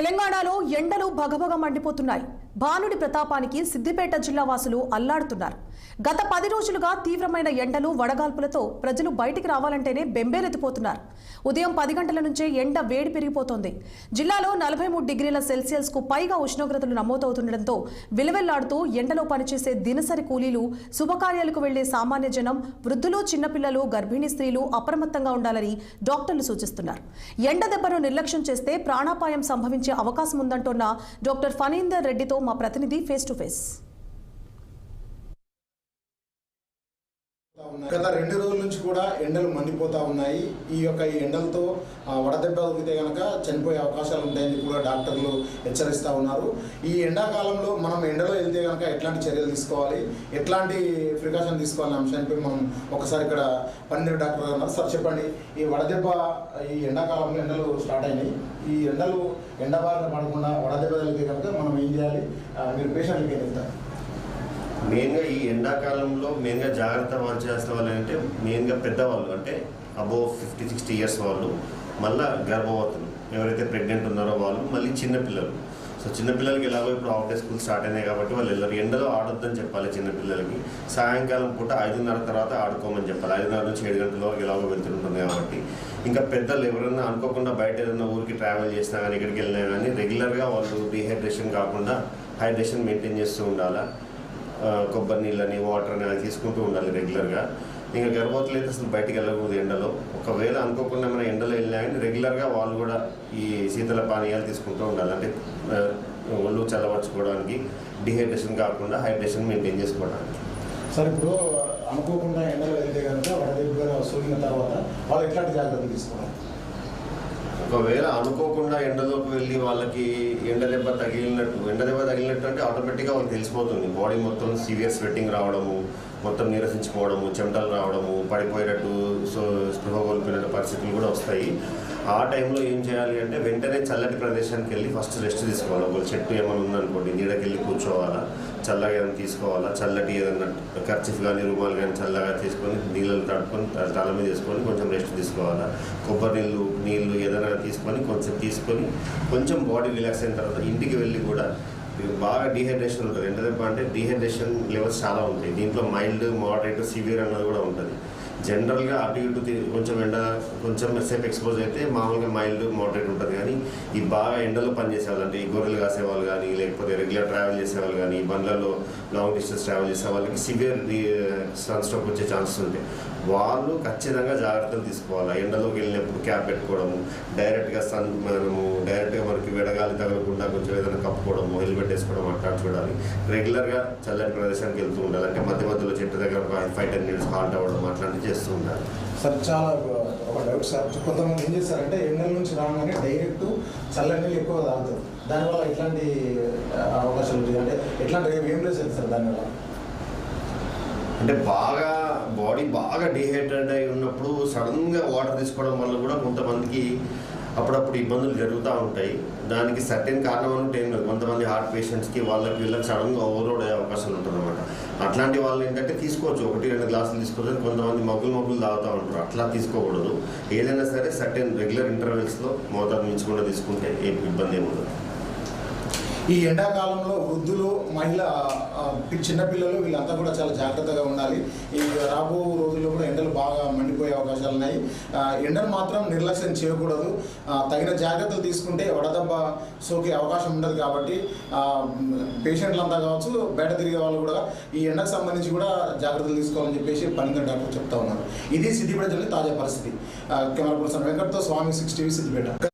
తెలంగాణలో ఎండలు భగభగ మండిపోతున్నాయి. భానుడి ప్రతాపానికి సిద్దిపేట జిల్లా వాసులు అల్లాడుతున్నారు. గత 10 రోజులుగా తీవ్రమైన ఎండలు వడగాల్పులతో ప్రజలు బయటికి రావాలంటేనే బెంబేలెత్తిపోతున్నారు. ఉదయం 10 గంటల నుంచే ఎండ వేడి పెరిగిపోతోంది. జిల్లాలో 43 డిగ్రీల సెల్సియస్ కు పైగా ఉష్ణోగ్రతలు నమోదవుతుండటంతో విలువెల్లాడుతూ ఎండలో పనిచేసే దినసరి కూలీలు, శుభకార్యాలకు వెళ్లే సామాన్య జనం, వృద్ధులు, చిన్నపిల్లలు, గర్భిణీ స్త్రీలు అప్రమత్తంగా ఉండాలని డాక్టర్లు సూచిస్తున్నారు. ఎండ దెబ్బను నిర్లక్ష్యం చేస్తే ప్రాణాపాయం సంభవించే అవకాశం ఉందంటోన్న డాక్టర్ ఫణీందర్ రెడ్డితో మా ప్రతినిధి ఫేస్ టు ఫేస్. గత 2 రోజుల నుంచి కూడా ఎండలు మండిపోతా ఉన్నాయి. ఈ ఎండలతో వడదెబ్బ తగిలితే కనుక చనిపోయే అవకాశాలు ఉంటాయని కూడా డాక్టర్లు హెచ్చరిస్తూ ఉన్నారు. ఈ ఎండాకాలంలో మనం ఎండలో వెళ్తే కనుక ఎట్లాంటి చర్యలు తీసుకోవాలి, ఎట్లాంటి ప్రికాషన్ తీసుకోవాలనే అంశానికి మనం ఒకసారి ఇక్కడ పన్నీరు డాక్టర్ గారు ఉన్నారు. సార్ చెప్పండి, ఈ వడదెబ్బ ఈ ఎండాకాలంలో ఎండలు స్టార్ట్ అయినాయి. ఈ ఎండ బారిన పడకుండా వడదెబ్బ తగిలితే కనుక మనం ఏం చేయాలి, మీరు పేషెంట్లకి ఏం చెప్తారు? మెయిన్గా ఈ ఎండాకాలంలో మెయిన్గా జాగ్రత్త చేసే వాళ్ళు అంటే మెయిన్గా పెద్దవాళ్ళు, అంటే అబోవ్ 50-60 ఇయర్స్ వాళ్ళు, మళ్ళీ గర్భవతులు ఎవరైతే ప్రెగ్నెంట్ ఉన్నారో వాళ్ళు, మళ్ళీ చిన్నపిల్లలు. సో చిన్నపిల్లలకి ఎలాగో ఇప్పుడు హాఫ్ డే స్కూల్ స్టార్ట్ అయినాయి కాబట్టి వాళ్ళు వెళ్ళరు. ఎండలో ఆడొద్దని చెప్పాలి చిన్నపిల్లలకి. సాయంకాలం పూట 5:30 తర్వాత ఆడుకోమని చెప్పాలి. 5:30 నుంచి 7 గంటల వరకు ఎలాగో వెళ్తుంటుంది కాబట్టి. ఇంకా పెద్దలు ఎవరైనా అనుకోకుండా బయట ఏదైనా ఊరికి ట్రావెల్ చేసినా కానీ, ఎక్కడికి వెళ్ళినా కానీ రెగ్యులర్గా వాళ్ళు డీహైడ్రేషన్ కాకుండా హైడ్రేషన్ మెయింటైన్ చేస్తూ ఉండాలా. కొబ్బరి నీళ్ళని, వాటర్ అని తీసుకుంటూ ఉండాలి రెగ్యులర్గా. ఇంకా గర్భవతులు అయితే అసలు బయటికి వెళ్ళకూడదు ఎండలో. ఒకవేళ అనుకోకుండా మన ఎండలో వెళ్ళినా కానీ రెగ్యులర్గా వాళ్ళు కూడా ఈ శీతల పానీయాలు తీసుకుంటూ ఉండాలి. అంటే ఒళ్ళు చల్లబరుచుకోవడానికి, డిహైడ్రేషన్ కాకుండా హైడ్రేషన్ మెయింటైన్ చేసుకోవడానికి. సార్, ఇప్పుడు అనుకోకుండా ఎండలో వెళ్తే కనుక వడదెబ్బ సోకిన తర్వాత వాళ్ళు ఎట్లాంటి జాగ్రత్తలు తీసుకోవాలి? ఒకవేళ అనుకోకుండా ఎండలోకి వెళ్ళి వాళ్ళకి ఎండ దెబ్బ తగిలినట్టు అంటే ఆటోమేటిక్గా వాళ్ళకి తెలిసిపోతుంది. బాడీ మొత్తం సివియర్ స్వెట్టింగ్ రావడము, మొత్తం నీరసించిపోవడము, చెమటలు రావడము, పడిపోయేటట్టు, స్పృహ కోల్పోయినట్టు పరిస్థితులు కూడా వస్తాయి. ఆ టైంలో ఏం చేయాలి అంటే వెంటనే చల్లటి ప్రదేశానికి వెళ్ళి ఫస్ట్ రెస్ట్ తీసుకోవాలి. ఒక చెట్టు ఏమైనా ఉందనుకోండి, నీడకి వెళ్ళి కూర్చోవాలా, చల్లగా ఏమైనా తీసుకోవాలా, చల్లటి ఏదైనా కర్చీఫ్ కానీ రుమాలు కానీ చల్లగా తీసుకొని నీళ్ళని తడుపుకొని తల మీద వేసుకొని కొంచెం రెస్ట్ తీసుకోవాలా. కొబ్బరి నీళ్ళు ఏదైనా తీసుకొని కొంచెం బాడీ రిలాక్స్ అయిన తర్వాత ఇంటికి వెళ్ళి కూడా బాగా డీహైడ్రేషన్ ఉంటుంది. ఎండ దెబ్బ అంటే డీహైడ్రేషన్ లెవెల్స్ చాలా ఉంటాయి. దీంట్లో మైల్డ్, మోడరేట్, సివియర్ అన్నది కూడా ఉంటుంది. జనరల్గా అటు ఇటు కొంచెం సేపు ఎక్స్పోజ్ అయితే మామూలుగా మైల్డ్, మోడరేట్ ఉంటుంది. కానీ ఈ బాగా ఎండలో పనిచేసేవాళ్ళు, అంటే ఈ గొర్రెలు కాసేవాళ్ళు కానీ, లేకపోతే రెగ్యులర్ ట్రావెల్ చేసేవాళ్ళు కానీ, బండ్లలో లాంగ్ డిస్టెన్స్ ట్రావెల్ చేసే వాళ్ళకి సివియర్ సన్ స్ట్రోక్ వచ్చే ఛాన్సెస్ ఉంటాయి. వాళ్ళు ఖచ్చితంగా జాగ్రత్తలు తీసుకోవాలి. ఎండలోకి వెళ్ళినప్పుడు క్యాప్ పెట్టుకోవడము, డైరెక్ట్గా మనకి వెడగాలి తగలకుండా కొంచెం ఏదైనా కప్పుకోవడము, హెల్మెట్ వేసుకోవడం అట్లా చూడాలి. రెగ్యులర్గా చల్లని ప్రదేశానికి వెళ్తూ ఉండాలి. అంటే మధ్యలో చెట్టు దగ్గర 5-10 మినిట్స్ హాల్ట్ అవ్వడం అట్లాంటివి చేస్తూ ఉండాలి. సార్, చాలా ఒక డౌట్ సార్, కొంతమంది ఏం చేస్తారంటే ఎండల నుంచి రాగానే డైరెక్ట్ చల్లని నీళ్ళు ఎక్కువ తాగుతారు. దానివల్ల ఎట్లాంటి అవకాశాలు ఉంటాయి, అంటే ఎట్లాంటి ఏం లేదు సార్ దానివల్ల? అంటే బాడీ బాగా డీహైడ్రేట్ అయి ఉన్నప్పుడు సడన్గా వాటర్ తీసుకోవడం వల్ల కూడా కొంతమందికి అప్పుడప్పుడు ఇబ్బందులు జరుగుతూ ఉంటాయి. దానికి సర్టెన్ కారణం అంటే ఏం లేదు. కొంతమంది హార్ట్ పేషెంట్స్కి వీళ్ళకి సడన్గా ఓవర్లోడ్ అయ్యే అవకాశాలు ఉంటుంది అనమాట. అట్లాంటి వాళ్ళు ఏంటంటే తీసుకోవచ్చు, 1-2 గ్లాసులు తీసుకోవచ్చు. కొంతమంది మగ్గులు తాగుతూ ఉంటారు, అట్లా తీసుకోకూడదు. ఏదైనా సరే సర్టెన్ రెగ్యులర్ ఇంటర్వెల్స్లో మోతాదు మించకుండా తీసుకుంటే ఏ ఇబ్బంది ఏముండదు. ఈ ఎండాకాలంలో వృద్ధులు, చిన్నపిల్లలు వీళ్ళంతా కూడా చాలా జాగ్రత్తగా ఉండాలి. ఈ రాబో రోజుల్లో కూడా ఎండలు బాగా మండిపోయే అవకాశాలు ఉన్నాయి. ఎండను మాత్రం నిర్లక్ష్యం చేయకూడదు. తగిన జాగ్రత్తలు తీసుకుంటే వడదెబ్బ సోకే అవకాశం ఉండదు. కాబట్టి పేషెంట్లంతా కావచ్చు, బయట తిరిగే వాళ్ళు కూడా ఈ ఎండకు సంబంధించి కూడా జాగ్రత్తలు తీసుకోవాలని చెప్పేసి ఫణీందర్ డాక్టర్ చెప్తా ఉన్నారు. ఇది సిద్దిపేట జిల్లా తాజా పరిస్థితి. కెమెరా పర్సన్ వెంకట్తో స్వామి 6 టీవీ సిద్దిపేట.